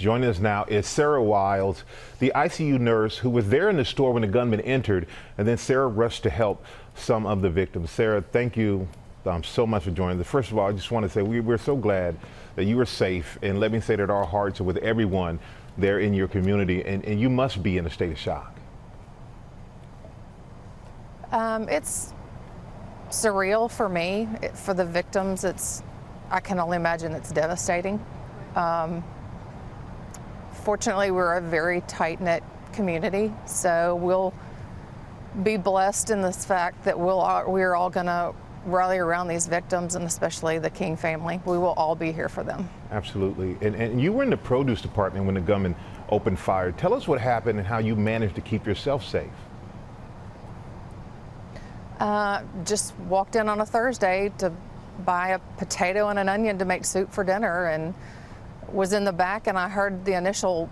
Joining us now is Sara Wiles, the ICU nurse who was there in the store when the gunman entered, and then Sara rushed to help some of the victims. Sara, thank you so much for joining us. First of all, I just want to say we're so glad that you were safe, and let me say that our hearts are with everyone there in your community, and you must be in a state of shock. It's surreal for me. For the victims, I can only imagine it's devastating. Fortunately, we're a very tight-knit community, so we'll be blessed in this fact that we're all going to rally around these victims, and especially the King family. We will all be here for them. Absolutely. And you were in the produce department when the gunman opened fire. Tell us what happened and how you managed to keep yourself safe. Just walked in on a Thursday to buy a potato and an onion to make soup for dinner, and was in the back, and I heard the initial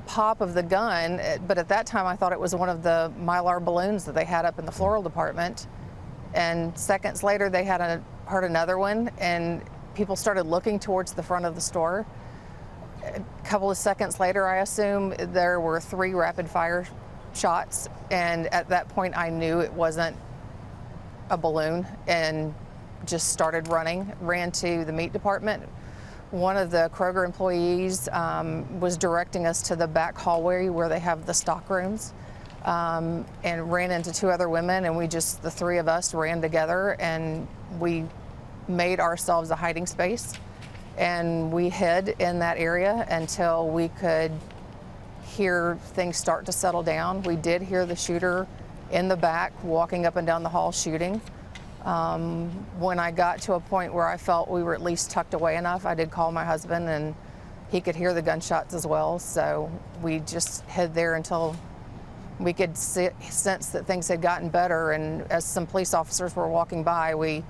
pop of the gun, but at that time I thought it was one of the Mylar balloons that they had up in the floral department. And seconds later they heard another one, and people started looking towards the front of the store. A couple of seconds later, I assume, there were 3 rapid fire shots, and at that point I knew it wasn't a balloon and just started running, ran to the meat department. One of the Kroger employees was directing us to the back hallway where they have the stock rooms, and ran into 2 other women, and the 3 of us ran together, and we made ourselves a hiding space, and we hid in that area until we could hear things start to settle down. We did hear the shooter in the back walking up and down the hall shooting. When I got to a point where I felt we were at least tucked away enough, I did call my husband, and he could hear the gunshots as well. So we just hid there until we could sense that things had gotten better. And as some police officers were walking by, we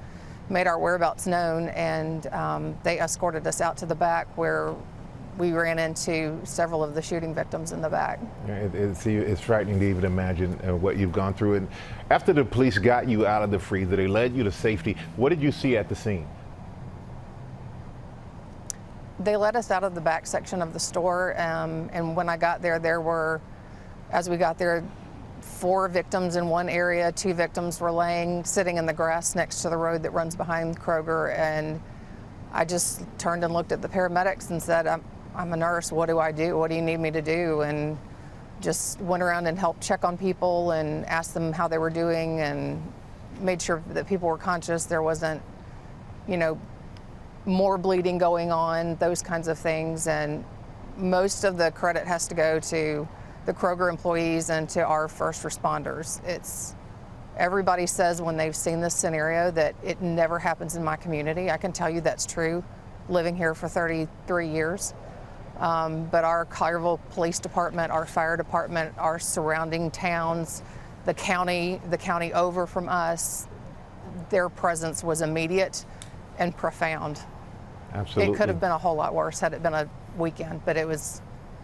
made our whereabouts known, and they escorted us out to the back, where we ran into several of the shooting victims in the back. It's frightening to even imagine what you've gone through. And after the police got you out of the freezer, they led you to safety. What did you see at the scene? They led us out of the back section of the store, and when I got there, as we got there, 4 victims in one area. 2 victims were sitting in the grass next to the road that runs behind Kroger, and I just turned and looked at the paramedics and said, I'm a nurse, what do I do? What do you need me to do? And just went around and helped check on people and asked them how they were doing, and made sure that people were conscious. There wasn't, more bleeding going on, those kinds of things. And most of the credit has to go to the Kroger employees and to our first responders. Everybody says when they've seen this scenario that it never happens in my community. I can tell you that's true, living here for 33 years. But our Collierville Police Department, our fire department, our surrounding towns, the county over from us, their presence was immediate and profound. Absolutely. It could have been a whole lot worse had it been a weekend, but it was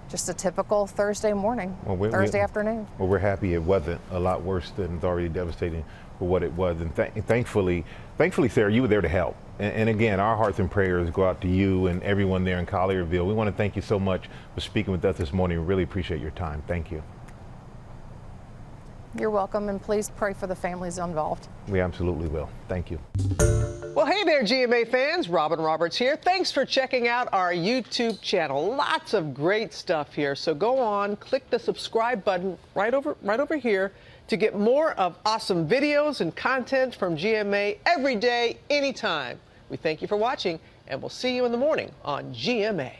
just a typical Thursday morning, Thursday afternoon. Well, we're happy it wasn't a lot worse than it's already devastating for what it was. And thankfully, Sara, you were there to help. And again, our hearts and prayers go out to you and everyone there in Collierville. We want to thank you so much for speaking with us this morning. We really appreciate your time. Thank you. You're welcome, and please pray for the families involved. We absolutely will. Thank you. Well, hey there, GMA fans. Robin Roberts here. Thanks for checking out our YouTube channel. Lots of great stuff here. So go on, click the subscribe button right over here to get more of awesome videos and content from GMA every day, anytime. We thank you for watching, and we'll see you in the morning on GMA.